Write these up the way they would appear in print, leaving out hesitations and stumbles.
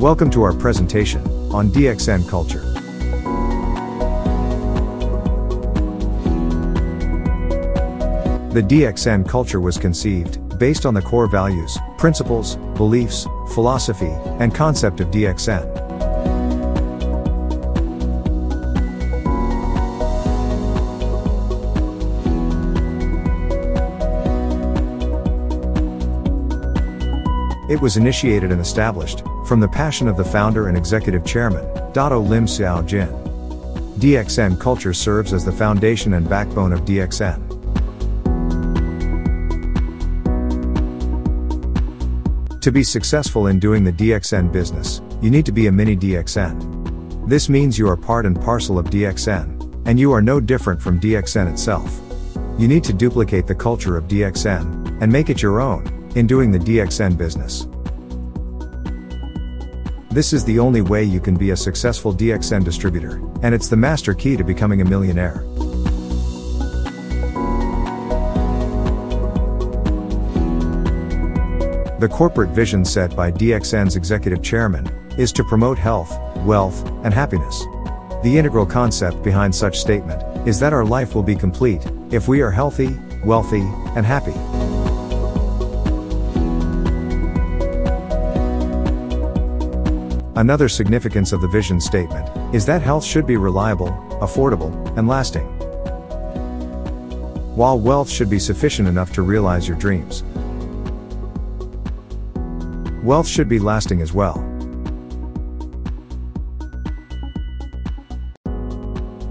Welcome to our presentation on DXN Culture. The DXN culture was conceived based on the core values, principles, beliefs, philosophy, and concept of DXN. It was initiated and established from the passion of the founder and executive chairman, Dato Lim Xiao Jin. DXN Culture serves as the foundation and backbone of DXN. To be successful in doing the DXN business, you need to be a mini DXN. This means you are part and parcel of DXN, and you are no different from DXN itself. You need to duplicate the culture of DXN, and make it your own, in doing the DXN business. This is the only way you can be a successful DXN distributor, and it's the master key to becoming a millionaire. The corporate vision set by DXN's executive chairman is to promote health, wealth, and happiness. The integral concept behind such statement is that our life will be complete if we are healthy, wealthy, and happy. Another significance of the vision statement is that health should be reliable, affordable, and lasting. While wealth should be sufficient enough to realize your dreams, wealth should be lasting as well.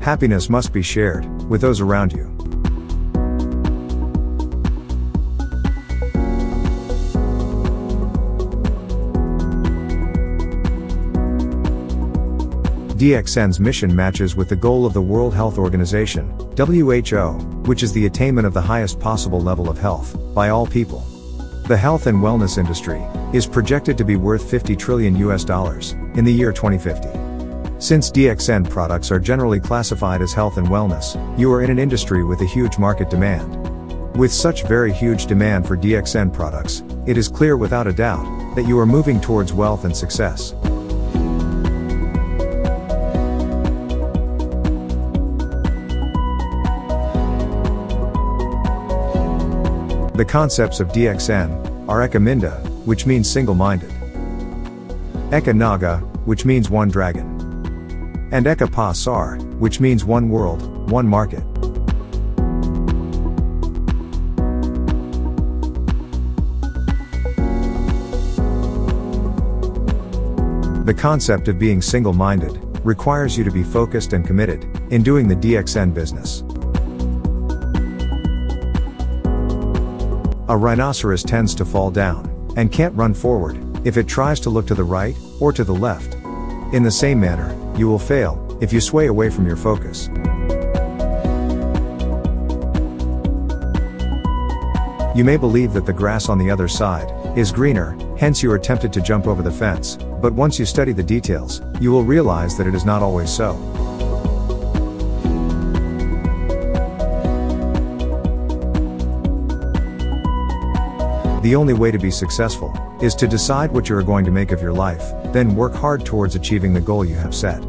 Happiness must be shared with those around you. DXN's mission matches with the goal of the World Health Organization, WHO, which is the attainment of the highest possible level of health by all people. The health and wellness industry is projected to be worth $50 trillion in the year 2050. Since DXN products are generally classified as health and wellness, you are in an industry with a huge market demand. With such very huge demand for DXN products, it is clear without a doubt that you are moving towards wealth and success. The concepts of DXN are Eka Minda, which means single-minded, Eka Naga, which means one dragon, and Eka Pasar, which means one world, one market. The concept of being single-minded requires you to be focused and committed in doing the DXN business. A rhinoceros tends to fall down and can't run forward if it tries to look to the right or to the left. In the same manner, you will fail if you sway away from your focus. You may believe that the grass on the other side is greener, hence you are tempted to jump over the fence, but once you study the details, you will realize that it is not always so. The only way to be successful is to decide what you are going to make of your life, then work hard towards achieving the goal you have set.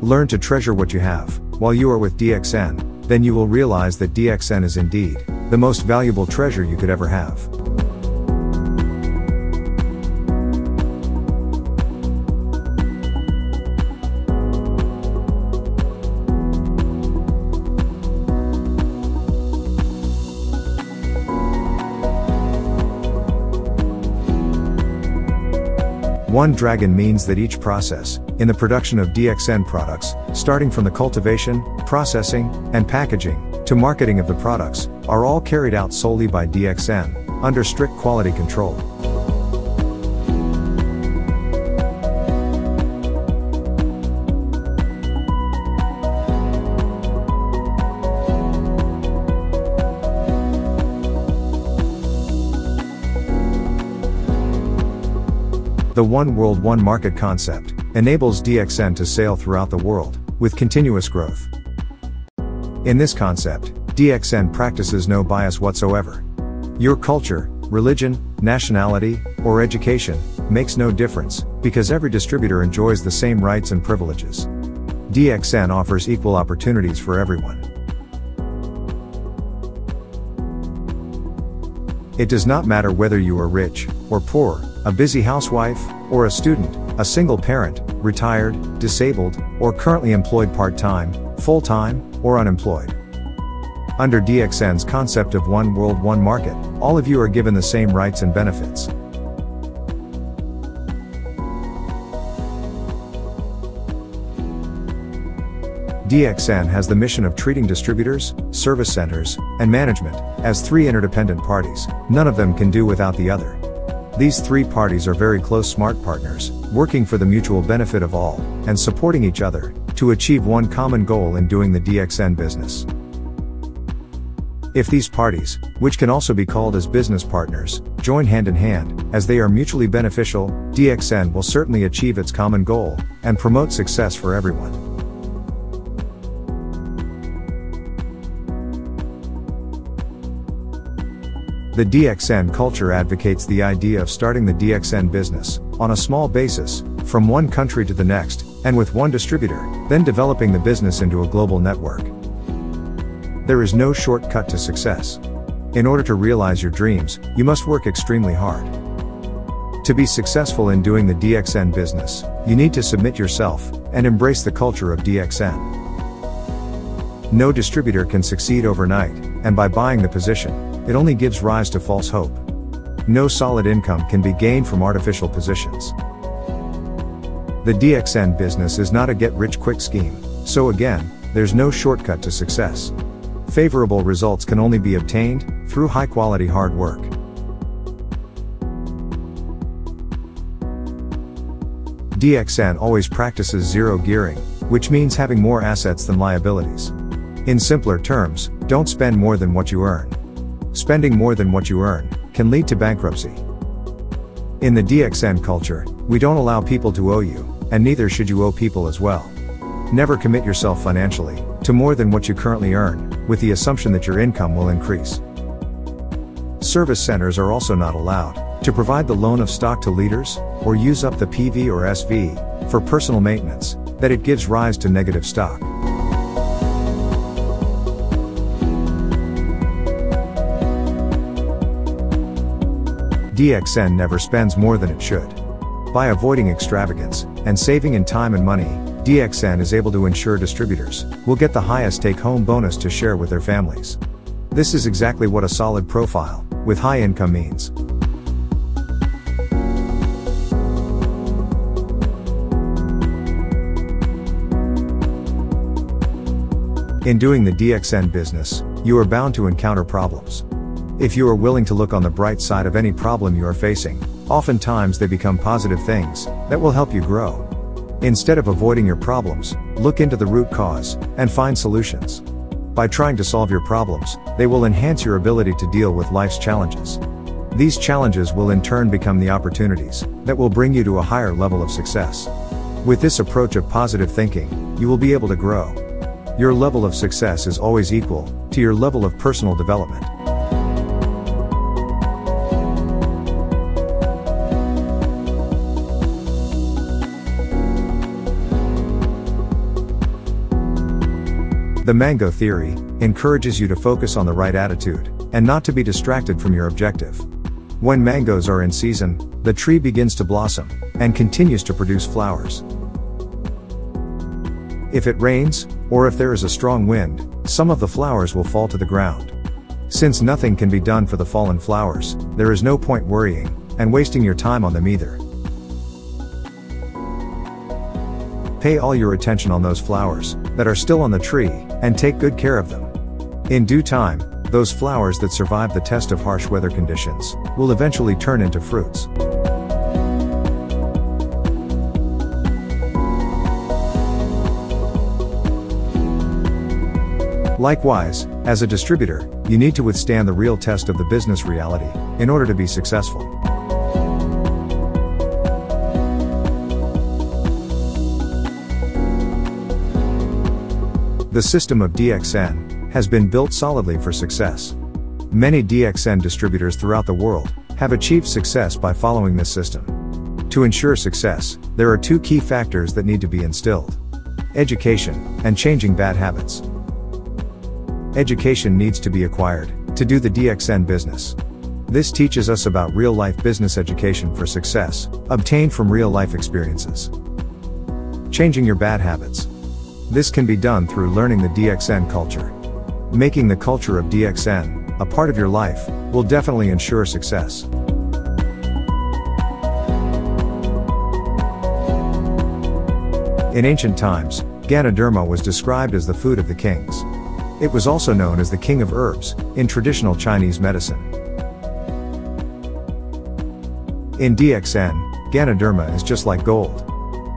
Learn to treasure what you have while you are with DXN, then you will realize that DXN is indeed the most valuable treasure you could ever have. One dragon means that each process in the production of DXN products, starting from the cultivation, processing, and packaging, to marketing of the products, are all carried out solely by DXN, under strict quality control. The One World One Market concept enables DXN to sail throughout the world with continuous growth. In this concept, DXN practices no bias whatsoever. Your culture, religion, nationality, or education, makes no difference, because every distributor enjoys the same rights and privileges. DXN offers equal opportunities for everyone. It does not matter whether you are rich or poor, a busy housewife or a student, a single parent, retired, disabled, or currently employed part-time, full-time, or unemployed. Under DXN's concept of one world, one market, all of you are given the same rights and benefits. DXN has the mission of treating distributors, service centers, and management as three interdependent parties. None of them can do without the other. These three parties are very close smart partners, working for the mutual benefit of all, and supporting each other, to achieve one common goal in doing the DXN business. If these parties, which can also be called as business partners, join hand in hand, as they are mutually beneficial, DXN will certainly achieve its common goal, and promote success for everyone. The DXN culture advocates the idea of starting the DXN business, on a small basis, from one country to the next, and with one distributor, then developing the business into a global network. There is no shortcut to success. In order to realize your dreams, you must work extremely hard. To be successful in doing the DXN business, you need to submit yourself, and embrace the culture of DXN. No distributor can succeed overnight, and by buying the position, it only gives rise to false hope. No solid income can be gained from artificial positions. The DXN business is not a get-rich-quick scheme, so again, there's no shortcut to success. Favorable results can only be obtained through high-quality hard work. DXN always practices zero gearing, which means having more assets than liabilities. In simpler terms, don't spend more than what you earn. Spending more than what you earn can lead to bankruptcy. In the DXN culture, we don't allow people to owe you, and neither should you owe people as well. Never commit yourself financially to more than what you currently earn, with the assumption that your income will increase. Service centers are also not allowed to provide the loan of stock to leaders, or use up the PV or SV for personal maintenance, that it gives rise to negative stock. DXN never spends more than it should. By avoiding extravagance, and saving in time and money, DXN is able to ensure distributors will get the highest take-home bonus to share with their families. This is exactly what a solid profile with high income means. In doing the DXN business, you are bound to encounter problems. If you are willing to look on the bright side of any problem you are facing, oftentimes they become positive things that will help you grow. Instead of avoiding your problems, look into the root cause and find solutions. By trying to solve your problems, they will enhance your ability to deal with life's challenges. These challenges will in turn become the opportunities that will bring you to a higher level of success. With this approach of positive thinking, you will be able to grow. Your level of success is always equal to your level of personal development. The mango theory encourages you to focus on the right attitude, and not to be distracted from your objective. When mangoes are in season, the tree begins to blossom, and continues to produce flowers. If it rains, or if there is a strong wind, some of the flowers will fall to the ground. Since nothing can be done for the fallen flowers, there is no point worrying, and wasting your time on them either. Pay all your attention on those flowers that are still on the tree, and take good care of them. In due time, those flowers that survive the test of harsh weather conditions will eventually turn into fruits. Likewise, as a distributor, you need to withstand the real test of the business reality in order to be successful. The system of DXN has been built solidly for success. Many DXN distributors throughout the world have achieved success by following this system. To ensure success, there are two key factors that need to be instilled: education and changing bad habits. Education needs to be acquired to do the DXN business. This teaches us about real-life business education for success, obtained from real-life experiences. Changing your bad habits. This can be done through learning the DXN culture. Making the culture of DXN a part of your life will definitely ensure success. In ancient times, Ganoderma was described as the food of the kings. It was also known as the king of herbs in traditional Chinese medicine. In DXN, Ganoderma is just like gold.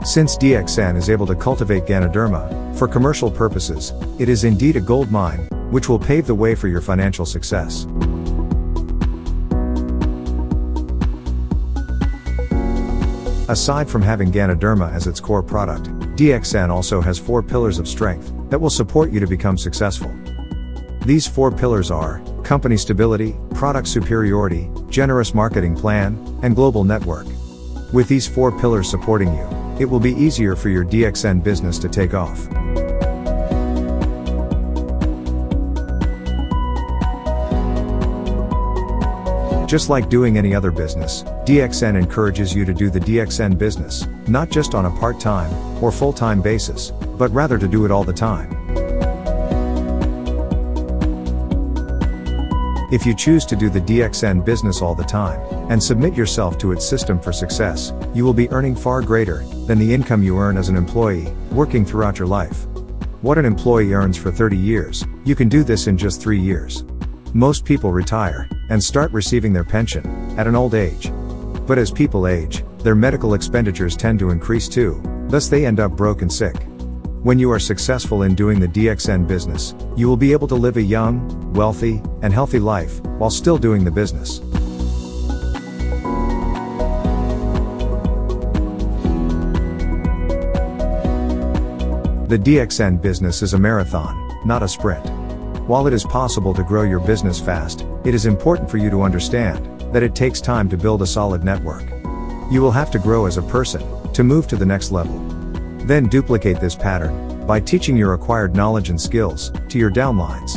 Since DXN is able to cultivate Ganoderma for commercial purposes, it is indeed a gold mine, which will pave the way for your financial success. Aside from having Ganoderma as its core product, DXN also has 4 pillars of strength that will support you to become successful. These 4 pillars are company stability, product superiority, generous marketing plan, and global network. With these 4 pillars supporting you, it will be easier for your DXN business to take off. Just like doing any other business, DXN encourages you to do the DXN business, not just on a part-time or full-time basis, but rather to do it all the time. If you choose to do the DXN business all the time, and submit yourself to its system for success, you will be earning far greater than the income you earn as an employee, working throughout your life. What an employee earns for 30 years, you can do this in just 3 years. Most people retire and start receiving their pension at an old age. But as people age, their medical expenditures tend to increase too, thus they end up broke and sick. When you are successful in doing the DXN business, you will be able to live a young, wealthy, and healthy life while still doing the business. The DXN business is a marathon, not a sprint. While it is possible to grow your business fast, it is important for you to understand that it takes time to build a solid network. You will have to grow as a person to move to the next level. Then duplicate this pattern by teaching your acquired knowledge and skills to your downlines.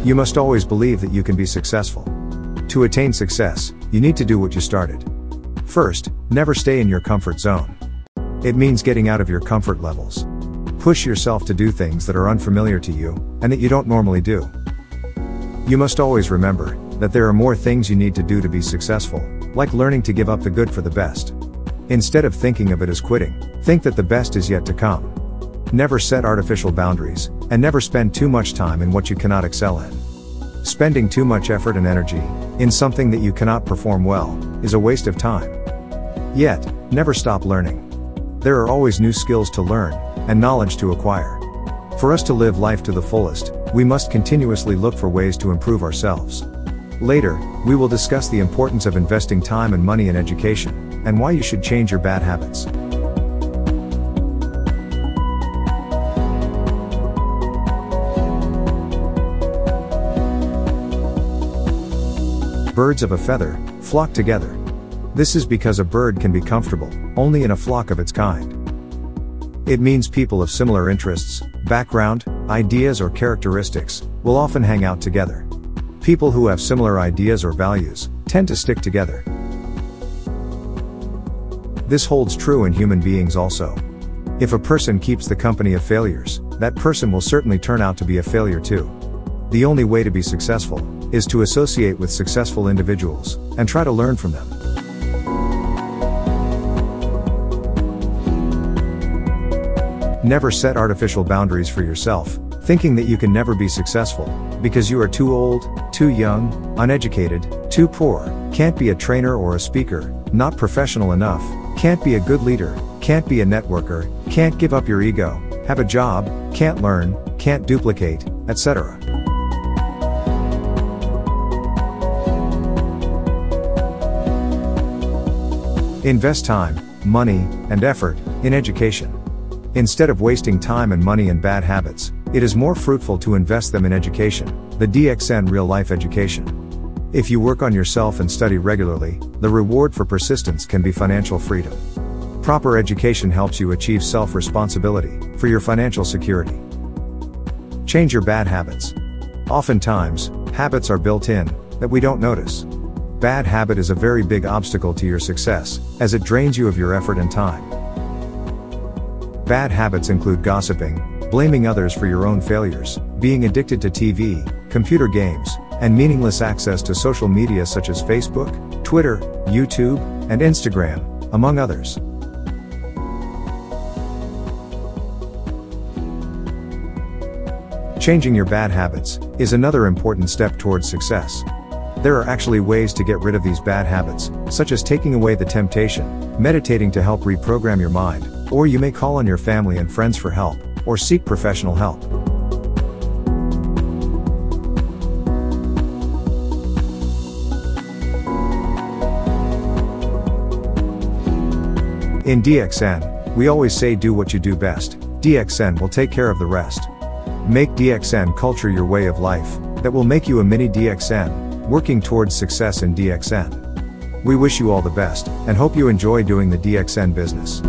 You must always believe that you can be successful. To attain success, you need to do what you started. First, never stay in your comfort zone. It means getting out of your comfort levels. Push yourself to do things that are unfamiliar to you, and that you don't normally do. You must always remember that there are more things you need to do to be successful, like learning to give up the good for the best. Instead of thinking of it as quitting, think that the best is yet to come. Never set artificial boundaries, and never spend too much time in what you cannot excel in. Spending too much effort and energy in something that you cannot perform well is a waste of time. Yet, never stop learning. There are always new skills to learn and knowledge to acquire. For us to live life to the fullest, we must continuously look for ways to improve ourselves. Later, we will discuss the importance of investing time and money in education, and why you should change your bad habits. Birds of a feather flock together. This is because a bird can be comfortable only in a flock of its kind. It means people of similar interests, background, ideas or characteristics will often hang out together. People who have similar ideas or values tend to stick together. This holds true in human beings also. If a person keeps the company of failures, that person will certainly turn out to be a failure too. The only way to be successful is to associate with successful individuals and try to learn from them. Never set artificial boundaries for yourself, thinking that you can never be successful, because you are too old, too young, uneducated, too poor, can't be a trainer or a speaker, not professional enough, can't be a good leader, can't be a networker, can't give up your ego, have a job, can't learn, can't duplicate, etc. Invest time, money, and effort in education. Instead of wasting time and money in bad habits, it is more fruitful to invest them in education, the DXN real-life education. If you work on yourself and study regularly, the reward for persistence can be financial freedom. Proper education helps you achieve self-responsibility for your financial security. Change your bad habits. Oftentimes, habits are built in that we don't notice. Bad habit is a very big obstacle to your success, as it drains you of your effort and time. Bad habits include gossiping, blaming others for your own failures, being addicted to TV, computer games, and meaningless access to social media such as Facebook, Twitter, YouTube, and Instagram, among others. Changing your bad habits is another important step towards success. There are actually ways to get rid of these bad habits, such as taking away the temptation, meditating to help reprogram your mind, or you may call on your family and friends for help, or seek professional help. In DXN, we always say do what you do best. DXN will take care of the rest. Make DXN culture your way of life, that will make you a mini DXN, working towards success in DXN. We wish you all the best, and hope you enjoy doing the DXN business.